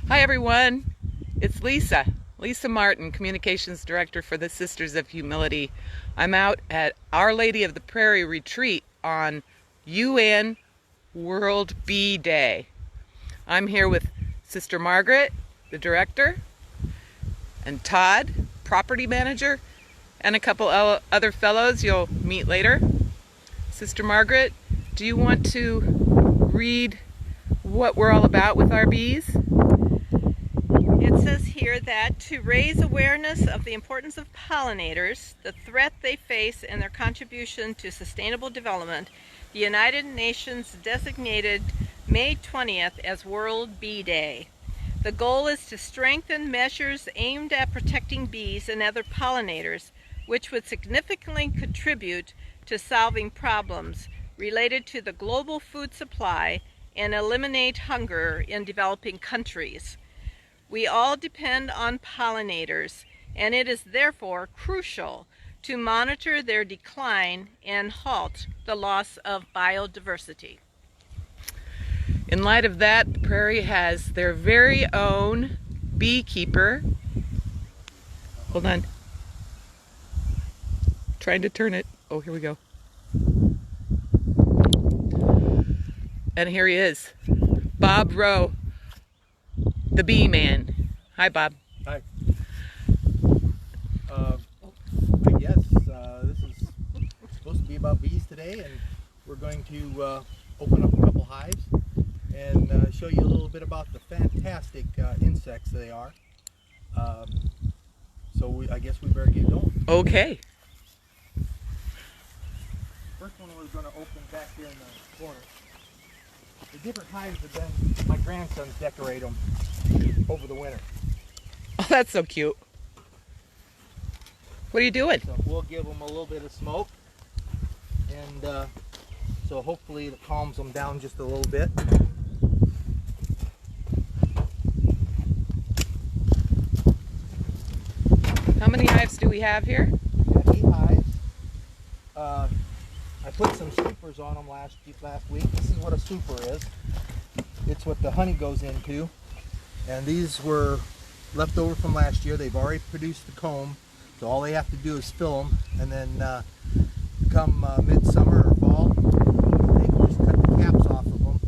Hi everyone, it's Lisa Martin, Communications Director for the Sisters of Humility. I'm out at Our Lady of the Prairie Retreat on UN World Bee Day. I'm here with Sister Margaret, the Director, and Todd, Property Manager, and a couple other fellows you'll meet later. Sister Margaret, do you want to read what we're all about with our bees? It says here that to raise awareness of the importance of pollinators, the threat they face, and their contribution to sustainable development, the United Nations designated May 20th as World Bee Day. The goal is to strengthen measures aimed at protecting bees and other pollinators, which would significantly contribute to solving problems related to the global food supply and eliminate hunger in developing countries. We all depend on pollinators, and it is therefore crucial to monitor their decline and halt the loss of biodiversity. In light of that, the Prairie has their very own beekeeper. Hold on. Trying to turn it. Oh, here we go. And here he is, Bob Rowe, the bee man. Hi, Bob. Hi. I guess this is supposed to be about bees today, and we're going to open up a couple hives and show you a little bit about the fantastic insects they are. I guess we better get going. Okay. First one we're going to open back here in the corner. The different hives have been, my grandsons decorate them over the winter. Oh, that's so cute. What are you doing? So we'll give them a little bit of smoke, and so hopefully it calms them down just a little bit. How many hives do we have here? We got 8 hives. I put some supers on them last week. This is what a super is. It's what the honey goes into. And these were left over from last year. They've already produced the comb. So all they have to do is fill them. And then come midsummer or fall, they can just cut the caps off of them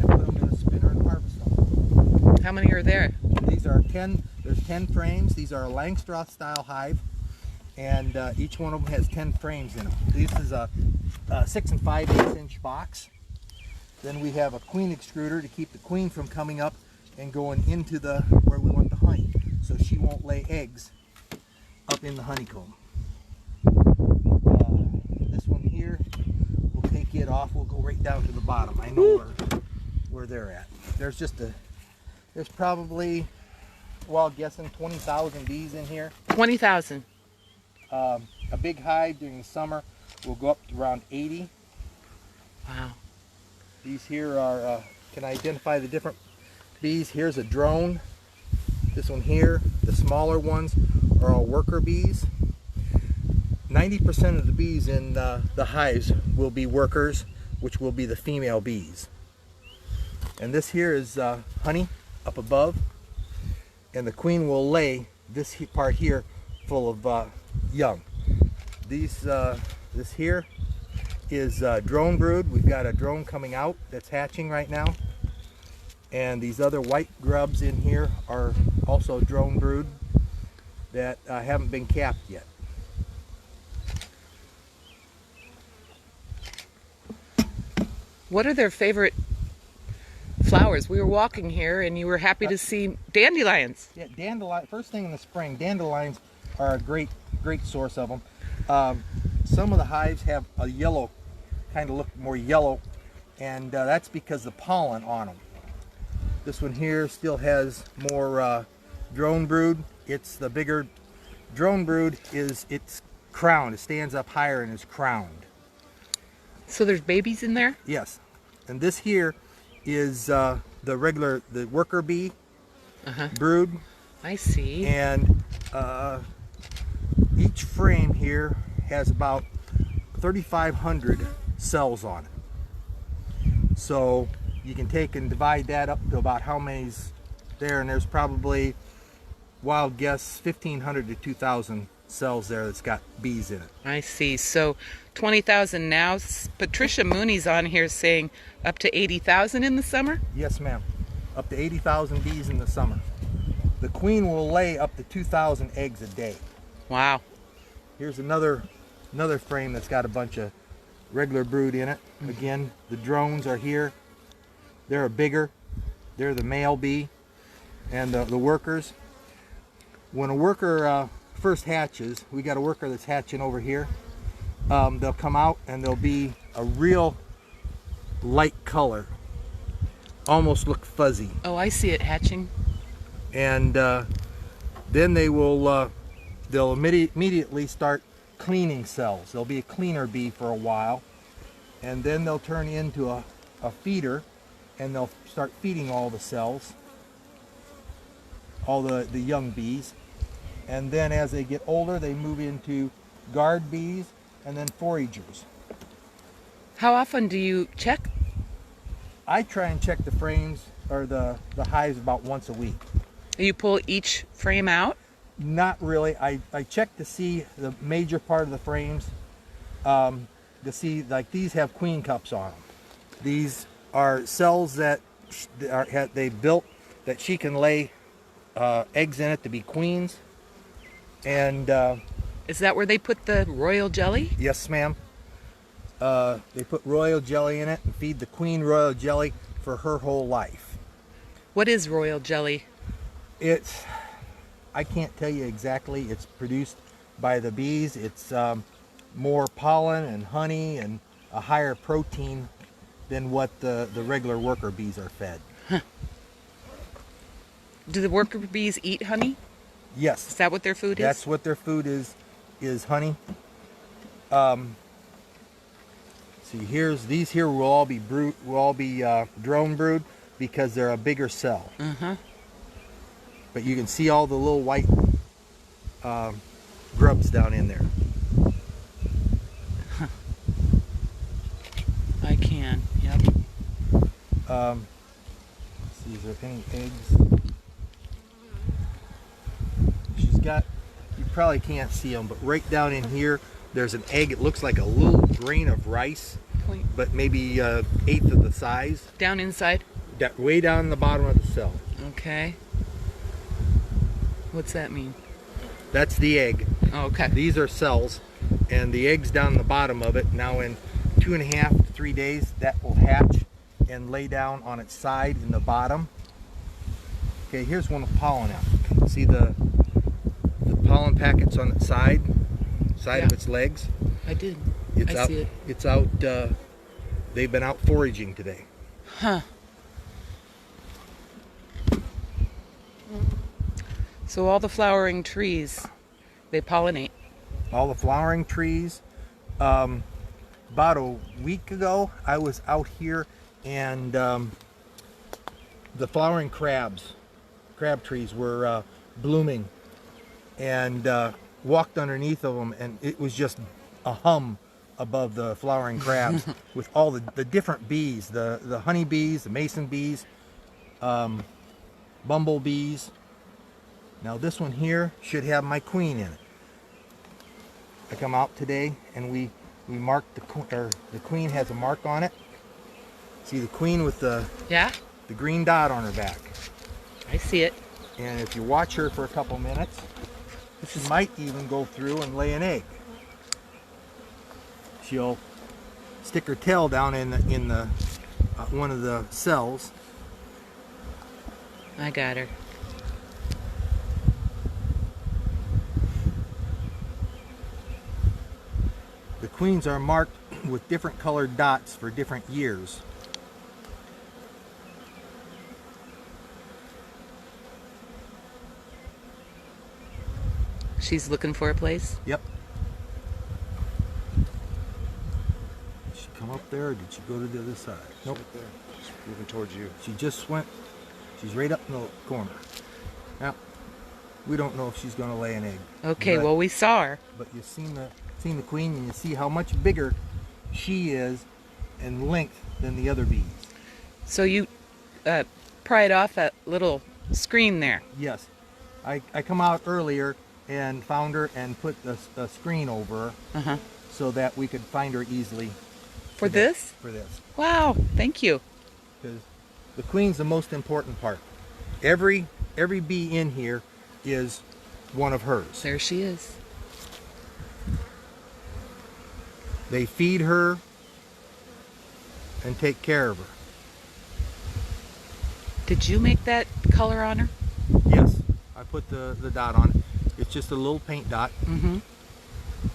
and put them in a spinner and harvest them. How many are there? These are 10, there's 10 frames. These are a Langstroth style hive. And each one of them has 10 frames in them. This is a 6 5/8 inch box. Then we have a queen extruder to keep the queen from coming up and going into the where we want the honey, so she won't lay eggs up in the honeycomb. This one here, we'll take it off. We'll go right down to the bottom. I know where they're at. There's probably, well, guessing 20,000 bees in here. 20,000. A big hive during the summer will go up to around 80. Wow. These here are, can I identify the different bees? Here's a drone. This one here, the smaller ones are all worker bees. 90% of the bees in the hives will be workers, which will be the female bees. And this here is honey up above, and the queen will lay this part here full of young. This here is drone brood. We've got a drone coming out that's hatching right now, and these other white grubs in here are also drone brood that haven't been capped yet. What are their favorite flowers? We were walking here and you were happy to see dandelions. Yeah, dandelion. First thing in the spring, dandelions are a great source of them. Some of the hives have a yellow, kind of look more yellow, and that's because the pollen on them. This one here still has more drone brood. It's the bigger drone brood. It's crowned. It stands up higher and is crowned. So there's babies in there? Yes. And this here is the worker bee brood. I see. And each frame here has about 3,500 cells on it. So you can take and divide that up to about how many's there, and there's probably, wild guess, 1,500 to 2,000 cells there that's got bees in it. I see. So 20,000 now. Patricia Mooney's on here saying up to 80,000 in the summer. Yes, ma'am. Up to 80,000 bees in the summer. The queen will lay up to 2,000 eggs a day. Wow. Here's another frame that's got a bunch of regular brood in it. Again, the drones are here. They're bigger. They're the male bee, and the workers. When a worker first hatches, we got a worker that's hatching over here. They'll come out and they'll be a real light color, almost look fuzzy. Oh, I see it hatching. And then they'll immediately start cleaning cells. They'll be a cleaner bee for a while, and then they'll turn into a feeder, and they'll start feeding all the cells, all the young bees. And then as they get older, they move into guard bees and then foragers. How often do you check? I try and check the frames or the hives about once a week. You pull each frame out? Not really. I check to see the major part of the frames, to see, like, these have queen cups on them. These are cells that they built that she can lay eggs in it to be queens. And Is that where they put the royal jelly? yes, ma'am. They put royal jelly in it and feed the queen royal jelly for her whole life. What is royal jelly? I can't tell you exactly. It's produced by the bees. It's more pollen and honey and a higher protein than what the regular worker bees are fed. Do the worker bees eat honey? Yes. Is that what their food is? That's what their food is honey. See, these here will all be drone brood because they're a bigger cell. But you can see all the little white grubs down in there. I can. Yep. Let's see, is there any eggs? She's got, you probably can't see them, but right down in here, there's an egg. It looks like a little grain of rice, but maybe eighth of the size. Down inside? Way down in the bottom of the cell. Okay. What's that mean? That's the egg. Oh, okay. These are cells, and the egg's down the bottom of it. Now in 2.5 to 3 days, that will hatch and lay down on its side in the bottom. Okay, here's one with pollen out. See the pollen packets on its side of its legs? I did. I see it. It's out, they've been out foraging today. Huh. So all the flowering trees, they pollinate. All the flowering trees. About a week ago, I was out here, and the flowering crab trees were blooming, and walked underneath of them, and it was just a hum above the flowering crabs with all the different bees, the honey bees, the mason bees, bumblebees. Now this one here should have my queen in it. I come out today and we marked the queen has a mark on it. See the queen with the green dot on her back. I see it. And if you watch her for a couple minutes, she might even go through and lay an egg. She'll stick her tail down in the one of the cells. I got her. The queens are marked with different colored dots for different years. She's looking for a place? Yep. Did she come up there, or did she go to the other side? Nope. Right there. She's moving towards you. She just went, she's right up in the corner. Now, we don't know if she's going to lay an egg. Okay, but, well, we saw her. But you've seen the queen, and you see how much bigger she is in length than the other bees. So you pried off that little screen there. Yes. I come out earlier and found her and put the screen over her Uh-huh. so that we could find her easily. For this? For this. Wow, thank you. Because the queen's the most important part. Every bee in here is one of hers. There she is. They feed her and take care of her. Did you make that color on her? Yes, I put the dot on it. It's just a little paint dot. Mm-hmm.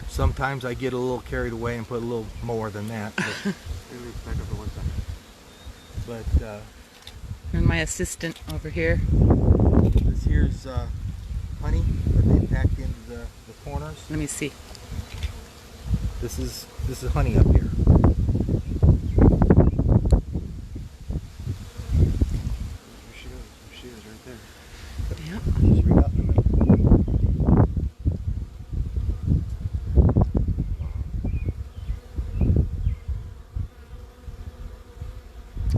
Sometimes I get a little carried away and put a little more than that. Back up for 1 second. But And my assistant over here. this here's honey that they packed into the corners. Let me see. This is honey up here. There she goes. There she is, right there. Yep. She's right up in the middle.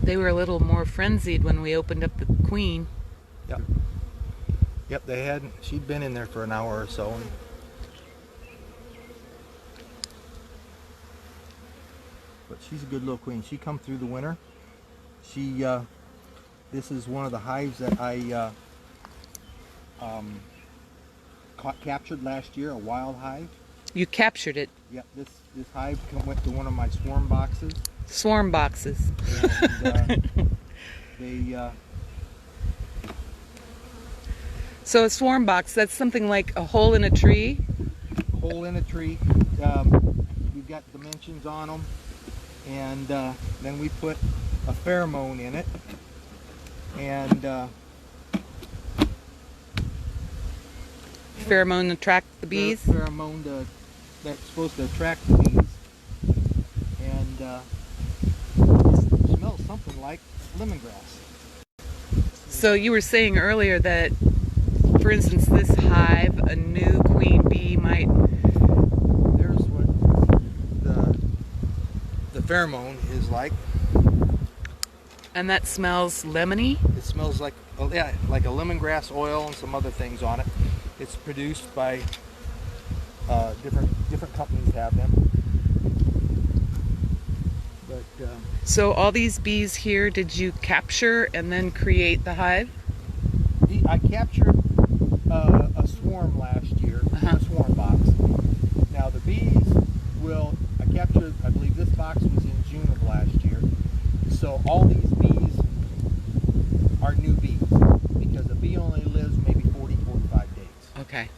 They were a little more frenzied when we opened up the queen. Yep. Yep, they hadn't. She'd been in there for an hour or so. But she's a good little queen. She come through the winter. She, this is one of the hives that I captured last year, a wild hive. You captured it. Yep, this hive went to one of my swarm boxes. Swarm boxes. And they So a swarm box, that's something like a hole in a tree? hole in a tree. We've got dimensions on them, and then we put a pheromone in it, and Pheromone attract the bees? pheromone that's supposed to attract the bees, and it smells something like lemongrass. So you were saying earlier that, for instance, this hive, a new queen bee might... There's what the pheromone is like. And that smells lemony? It smells like, oh yeah, like a lemongrass oil and some other things on it. It's produced by different companies have them. But So all these bees here, did you capture and then create the hive? I captured a swarm last year, Uh-huh. a swarm box. Now the bees I captured, I believe this box was in June of last year. So all these bees are new bees because a bee only lives maybe 40-45 days. Okay.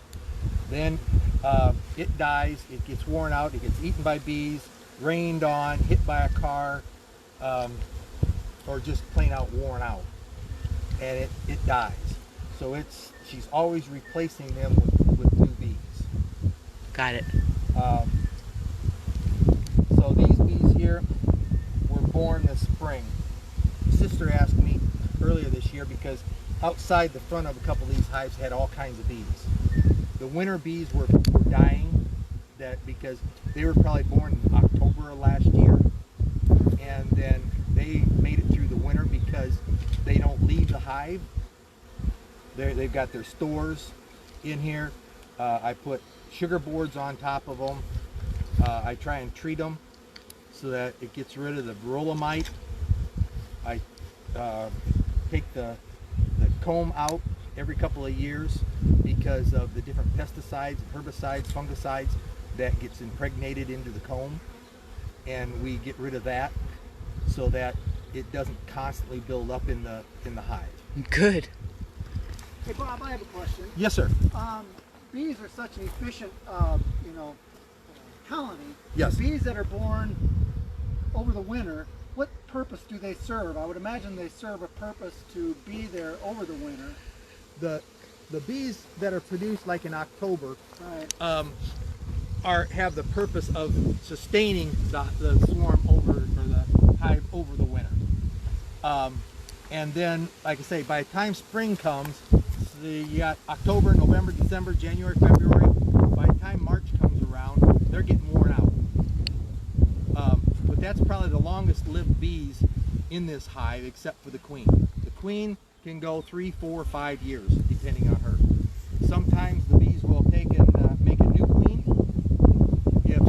Then it dies, it gets worn out, it gets eaten by bees, rained on, hit by a car, or just plain out worn out. And it dies. So she's always replacing them with new bees. Got it. So these bees here were born this spring. Sister asked me earlier this year because outside the front of a couple of these hives had all kinds of bees. The winter bees were dying because they were probably born in October of last year, and then they made it through the winter because they don't leave the hive. They've got their stores in here. I put sugar boards on top of them. I try and treat them so that it gets rid of the varroa mite. I take the comb out every couple of years because of the different pesticides, herbicides, fungicides that gets impregnated into the comb, and we get rid of that so that it doesn't constantly build up in the hive. Good. Hey Bob, I have a question. Yes, sir. Bees are such an efficient, colony. Yes. The bees that are born over the winter, what purpose do they serve? I would imagine they serve a purpose to be there over the winter. The bees that are produced like in October Right. have the purpose of sustaining the swarm over, or the hive over the winter. And then, like I say, by the time spring comes, you got October, November, December, January, February. By the time March comes around, they're getting worn out. But that's probably the longest lived bees in this hive, except for the queen. The queen can go 3, 4, 5 years, depending on her. Sometimes the bees will take and make a new queen. If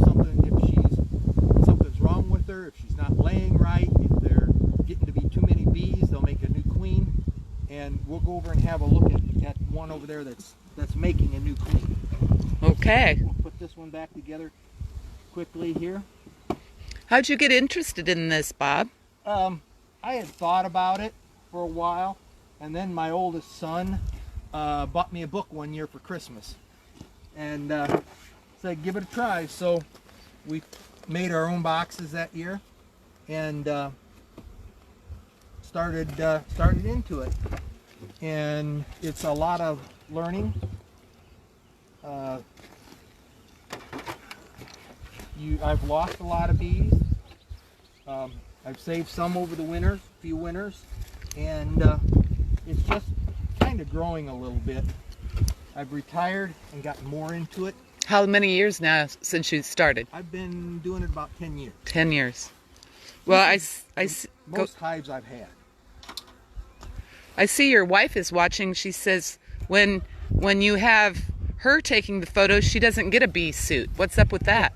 something's wrong with her, if she's not laying right, if they're getting to be too many bees, they'll make a new queen. And we'll go over and have a look at one over there that's making a new queen. Okay. We'll put this one back together quickly here. How'd you get interested in this, Bob? I had thought about it for a while, and then my oldest son bought me a book one year for Christmas, and said give it a try. So we made our own boxes that year, and started into it. And it's a lot of learning. I've lost a lot of bees. I've saved some over the few winters, and it's just kind of growing a little bit. I've retired and gotten more into it. How many years now since you started? I've been doing it about 10 years. 10 years. Well, Most hives I've had. I see your wife is watching. She says when you have her taking the photos, she doesn't get a bee suit. What's up with that?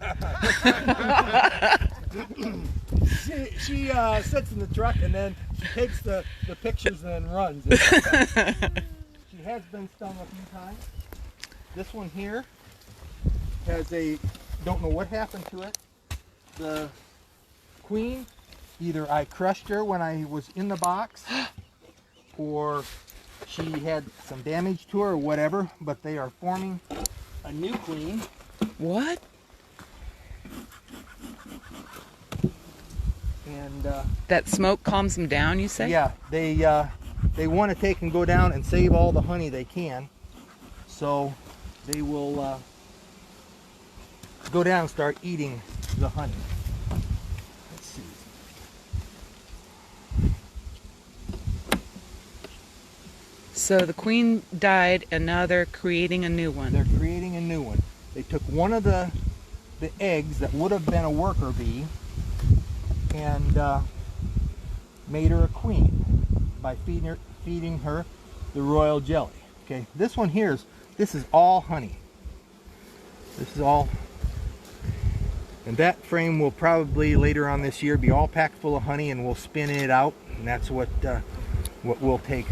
She sits in the truck and then she takes the pictures and then runs. She has been stung a few times. This one here has don't know what happened to it. The queen, either I crushed her when I was in the box, or she had some damage to her or whatever, but they are forming a new queen. What? And That smoke calms them down, you say? yeah, they want to take and go down and save all the honey they can, so they will go down and start eating the honey. Let's see. So the queen died, and now they're creating a new one. They're creating a new one. They took one of the eggs that would have been a worker bee and made her a queen by feeding her the royal jelly. Okay, this one here this is all honey. This is all, and that frame will probably later on this year be all packed full of honey, and we'll spin it out, and that's what we'll take.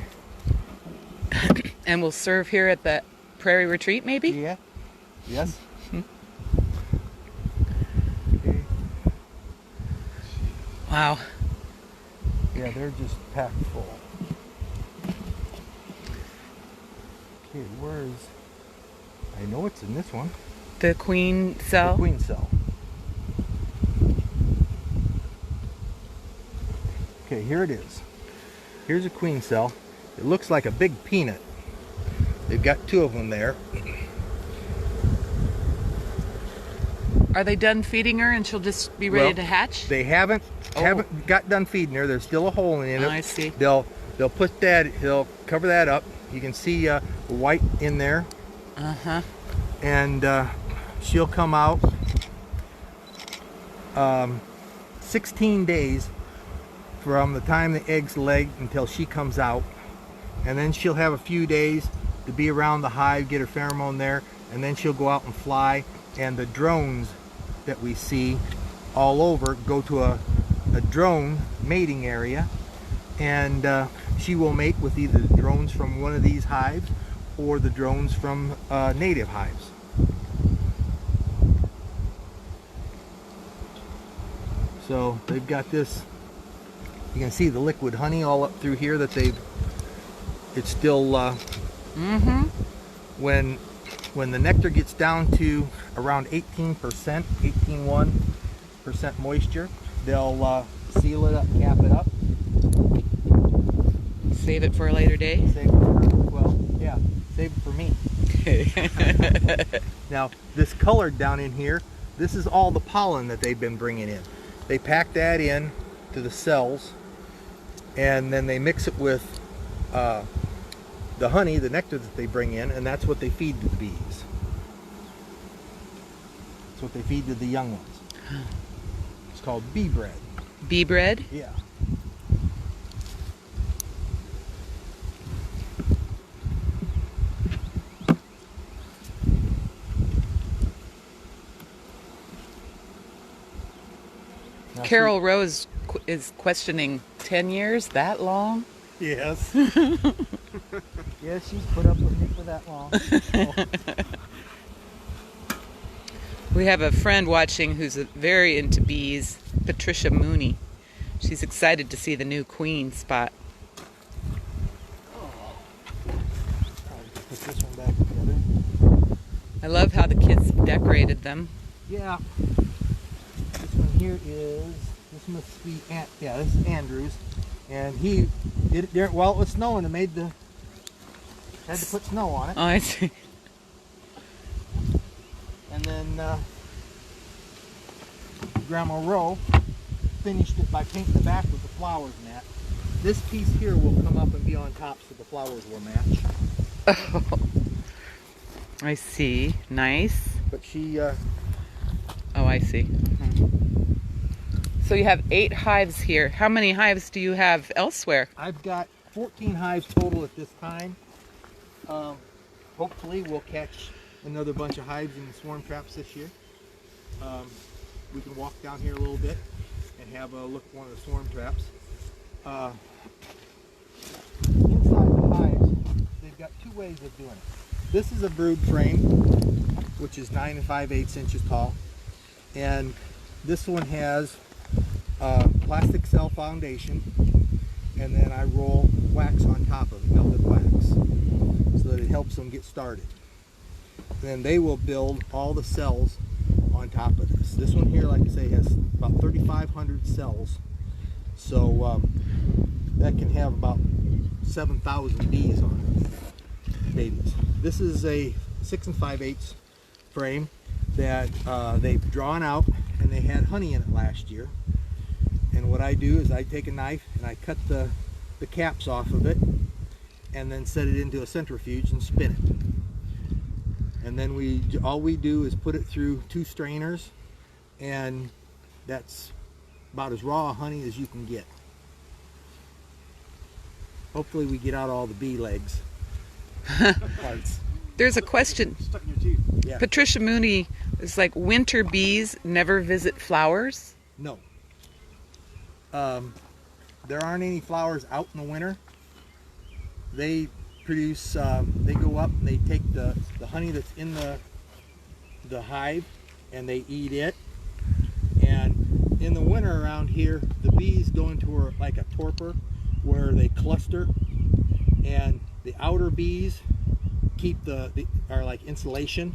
And we'll serve here at the Prairie Retreat, maybe? Yeah. Yes. Wow. Yeah, they're just packed full. Okay, I know it's in this one. The queen cell? The queen cell. Okay, here it is. Here's a queen cell. It looks like a big peanut. They've got two of them there. Are they done feeding her and she'll just be ready to hatch? They haven't got done feeding her. There's still a hole in it. I see. They'll cover that up. You can see white in there. Uh-huh. And she'll come out 16 days from the time the eggs lay until she comes out, and then she'll have a few days to be around the hive, get her pheromone there, and then she'll go out and fly. And the drones that we see all over go to a drone mating area, and she will mate with either the drones from one of these hives or the drones from native hives. So they've got this, you can see the liquid honey all up through here that it's still, when the nectar gets down to around 18%, 18.1% moisture, they'll seal it up, cap it up. Save it for a later day? Save it for me. Now, this colored down in here, this is all the pollen that they've been bringing in. They pack that in to the cells, and then they mix it with the honey, the nectar that they bring in, and that's what they feed to the bees. That's what they feed to the young ones. It's called bee bread. Bee bread? Yeah. Now Carol Rose is questioning 10 years, that long? Yes. Yes, she's put up with me for that long. We have a friend watching who's very into bees, Patricia Mooney. She's excited to see the new queen spot. Put this one back together. I love how the kids decorated them. Yeah. This one here is, this must be, yeah, this is Andrews. And he did it there while it was snowing and had to put snow on it. Oh, I see. And then Grandma Rowe finished it by painting the back with the flowers and that. This piece here will come up and be on top so the flowers will match. Oh, I see. Nice. But she, Oh, I see. So you have 8 hives here. How many hives do you have elsewhere? I've got 14 hives total at this time. Hopefully we'll catch another bunch of hives in the swarm traps this year. We can walk down here a little bit and have a look at one of the swarm traps. Inside the hives, they've got 2 ways of doing it. This is a brood frame, which is 9 5/8 inches tall, and this one has plastic cell foundation, and then I roll wax on top of it, melted wax, so that it helps them get started. Then they will build all the cells on top of this. This one here, like I say, has about 3,500 cells, so that can have about 7,000 bees on it, babies. This is a 6 5/8 frame that they've drawn out, and they had honey in it last year. And what I do is I take a knife and I cut the caps off of it and then set it into a centrifuge and spin it. And then all we do is put it through 2 strainers, and that's about as raw honey as you can get. Hopefully we get out all the bee legs parts. There's a question. Stuck in your teeth. Yeah. Patricia Mooney is like, winter bees never visit flowers? No. There aren't any flowers out in the winter. They produce, they go up and they take the honey that's in the hive and they eat it. And in the winter around here, the bees go into like a torpor where they cluster, and the outer bees keep are like insulation,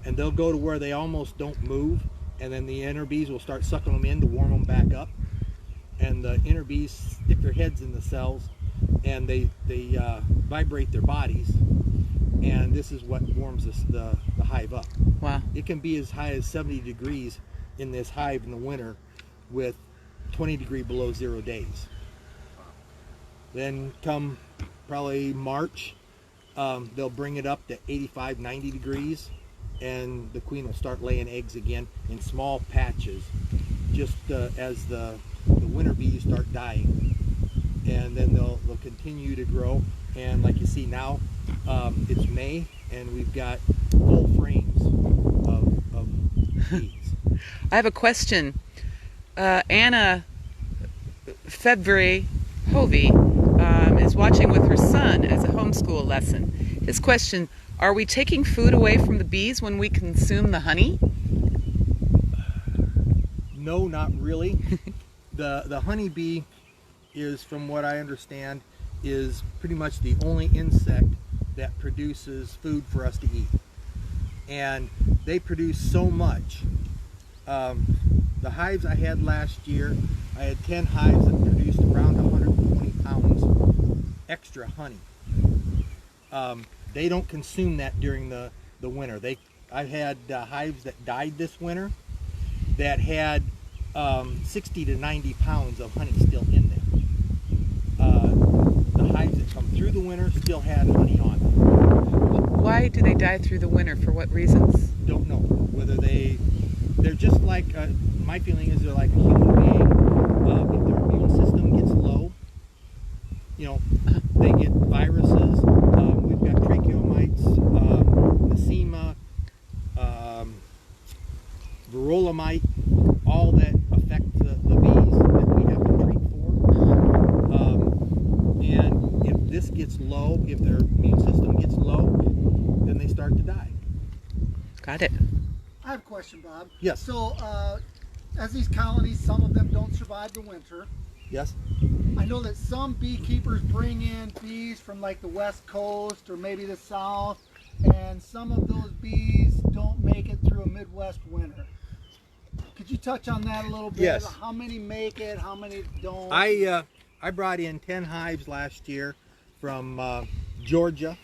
and they'll go to where they almost don't move, and then the inner bees will start sucking them in to warm them back up. And the inner bees stick their heads in the cells, and they vibrate their bodies, and this is what warms the hive up. Wow. It can be as high as 70 degrees in this hive in the winter with 20 degree below 0 days. Then come probably March, they'll bring it up to 85, 90 degrees, and the queen will start laying eggs again in small patches, just as the winter bees start dying. And then they'll continue to grow, and like you see now, it's May, and we've got full frames of bees. I have a question. Anna February Hovey is watching with her son as a homeschool lesson. His question, are we taking food away from the bees when we consume the honey? No, not really. The honeybee is, from what I understand, is pretty much the only insect that produces food for us to eat. And they produce so much. The hives I had last year, I had 10 hives that produced around 120 pounds extra honey. They don't consume that during the winter. I've had hives that died this winter that had 60 to 90 pounds of honey still in them. The hives that come through the winter still had honey on them. Why do they die through the winter? For what reasons? Don't know. Whether they're just like, my feeling is they're like a human being. If their immune system gets low, they get viruses. We've got tracheomites, nosema, varroa mite, all that affect the gets low, if their immune system gets low, then they start to die. Got it. I have a question, Bob. Yes. So, as these colonies, some of them don't survive the winter. Yes. I know that some beekeepers bring in bees from like the west coast or maybe the south, and some of those bees don't make it through a Midwest winter. Could you touch on that a little bit? Yes. How many make it? How many don't? I brought in 10 hives last year from Georgia,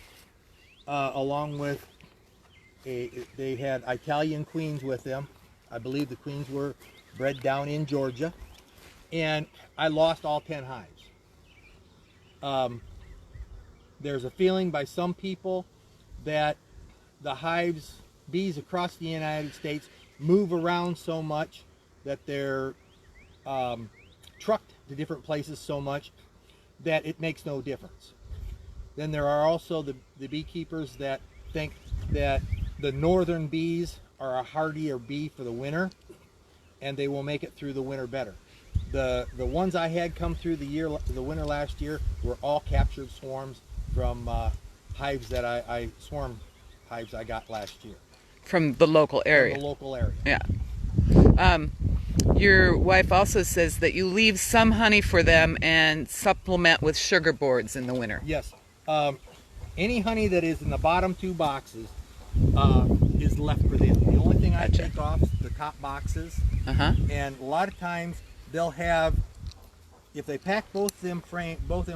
along with they had Italian queens with them. I believe the queens were bred down in Georgia, and I lost all 10 hives. There's a feeling by some people that the hives, bees across the United States, move around so much that they're trucked to different places so much that it makes no difference. Then there are also the beekeepers that think that the northern bees are a hardier bee for the winter, and they will make it through the winter better. The ones I had come through the winter last year were all captured swarms from hives that swarm hives I got last year. From the local area. From the local area. Yeah. Your wife also says that you leave some honey for them and supplement with sugar boards in the winter. Yes. Any honey that is in the bottom 2 boxes is left for them. The only thing I take off is the top boxes. And a lot of times they'll have, if they pack both them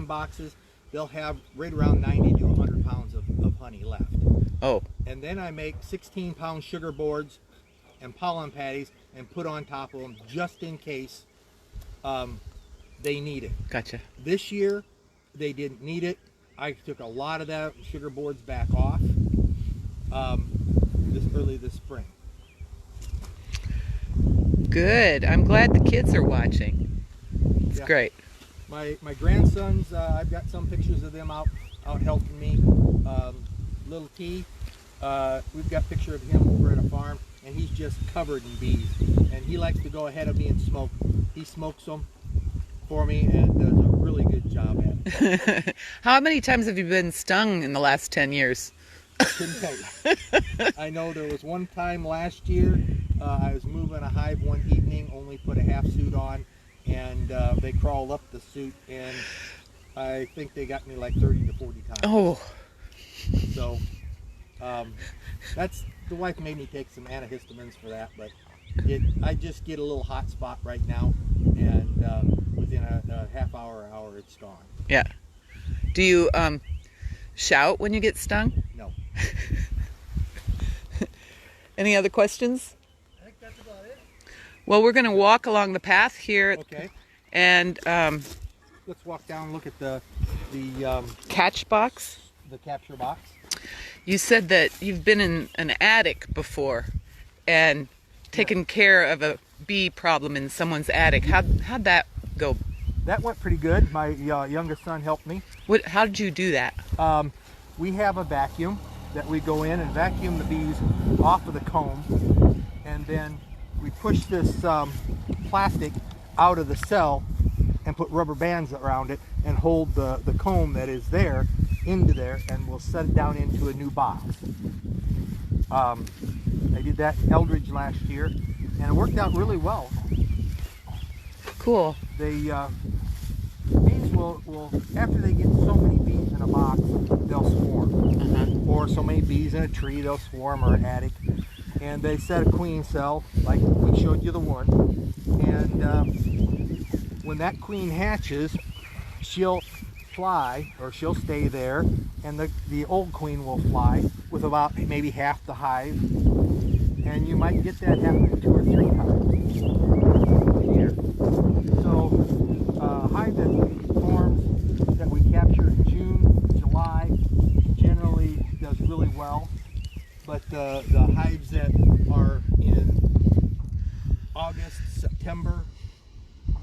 boxes, they'll have right around 90 to 100 pounds of honey left. Oh. And then I make 16-pound sugar boards and pollen patties and put on top of them just in case they need it. Gotcha. This year they didn't need it. I took a lot of that sugar boards back off early this spring. Good. I'm glad the kids are watching. It's great. My grandsons, I've got some pictures of them out helping me. Little T, we've got a picture of him over at a farm, and he's just covered in bees. And he likes to go ahead of me and smoke. He smokes them for me and does a really good job at it. How many times have you been stung in the last 10 years? Couldn't tell you. I know there was one time last year, I was moving a hive one evening, only put a half suit on, and they crawled up the suit, and I think they got me like 30 to 40 times. Oh. So the wife made me take some antihistamines for that, but I just get a little hot spot right now, and within a half hour, it's gone. Yeah. Do you shout when you get stung? No. Any other questions? I think that's about it. Well, we're going to walk along the path here. Okay. And Let's walk down and look at the catch box. The capture box. You said that you've been in an attic before and taken care of a bee problem in someone's attic. How'd that go? That went pretty good. My youngest son helped me. How did you do that? We have a vacuum that we go in and vacuum the bees off of the comb, and then we push this plastic out of the cell and put rubber bands around it and hold the comb that is there into there, and we'll set it down into a new box. I did that in Eldridge last year, and it worked out really well. Cool. Bees will after they get so many bees in a box, they'll swarm. Or so many bees in a tree, they'll swarm, or an attic. And they set a queen cell, like we showed you the one. And when that queen hatches, she'll fly, or she'll stay there, and the old queen will fly with about maybe half the hive. And you might get that happening 2 or 3 times a year. So a hive that forms that we capture in June, July, generally does really well. But the hives that are in August, September,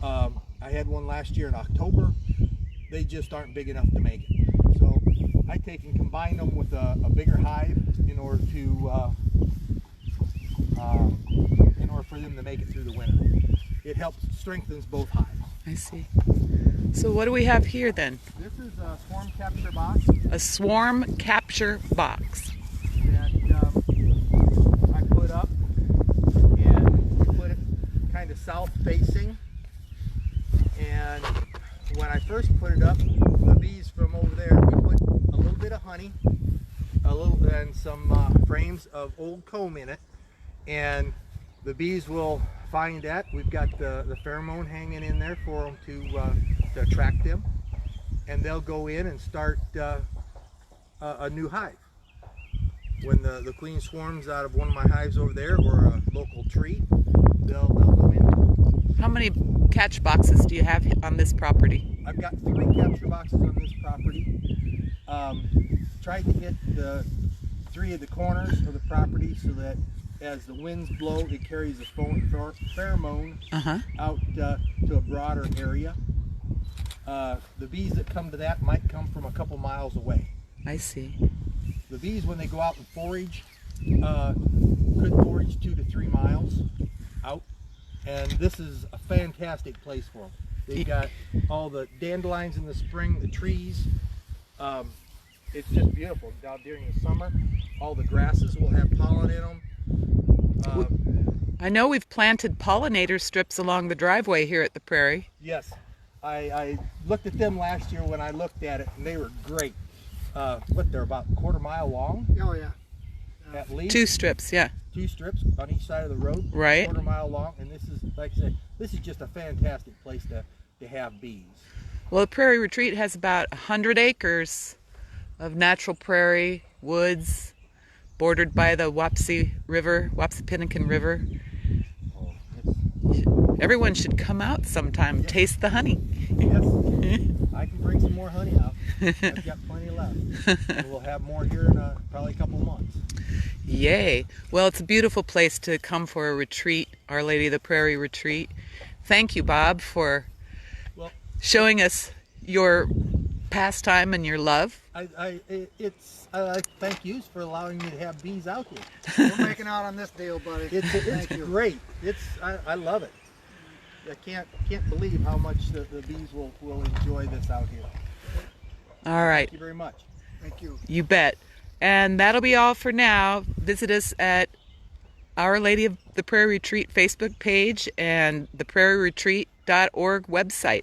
I had one last year in October, they just aren't big enough to make it. So I take and combine them with a bigger hive in order for them to make it through the winter. It helps strengthens both hives. I see. So what do we have here then? This is a swarm capture box A swarm capture box. that I put up, and put it kind of south facing. And when I first put it up, the bees from over there, we put a little bit of honey, and some frames of old comb in it, and the bees will find that. We've got the pheromone hanging in there for them to attract them, and they'll go in and start a new hive. When the queen swarms out of one of my hives over there, or a local tree, they'll go in. How many catch boxes do you have on this property? I've got 3 capture boxes on this property. Tried to hit the 3 of the corners of the property so that as the winds blow, it carries the pheromone out to a broader area. The bees that come to that might come from a couple miles away. I see. The bees, when they go out and forage, could forage 2 to 3 miles out, and this is a fantastic place for them. They've got all the dandelions in the spring, the trees. It's just beautiful. Down during the summer, all the grasses will have pollen in them. I know we've planted pollinator strips along the driveway here at the Prairie. Yes, I looked at them last year when I looked at it, and they were great. They're about a quarter mile long, Oh yeah. at least. 2 strips, yeah. 2 strips on each side of the road, Right. quarter mile long, and this is, like I said, this is just a fantastic place to have bees. Well, the Prairie Retreat has about 100 acres of natural prairie, woods, bordered by the Wapsipinicon River. Oh, it's, Everyone should come out sometime, taste the honey. yes, I can bring some more honey out. I've got plenty left. And we'll have more here in probably a couple months. Yay. Well, it's a beautiful place to come for a retreat, Our Lady of the Prairie Retreat. Thank you, Bob, for Well, showing us your pastime and your love. I thank you for allowing me to have bees out here. We're making out on this deal, buddy. It's Thank you. great. I love it. I can't believe how much the bees will enjoy this out here. All right. Thank you very much. Thank you. You bet. And that'll be all for now. Visit us at Our Lady of the Prairie Retreat Facebook page and the prairieretreat.org website.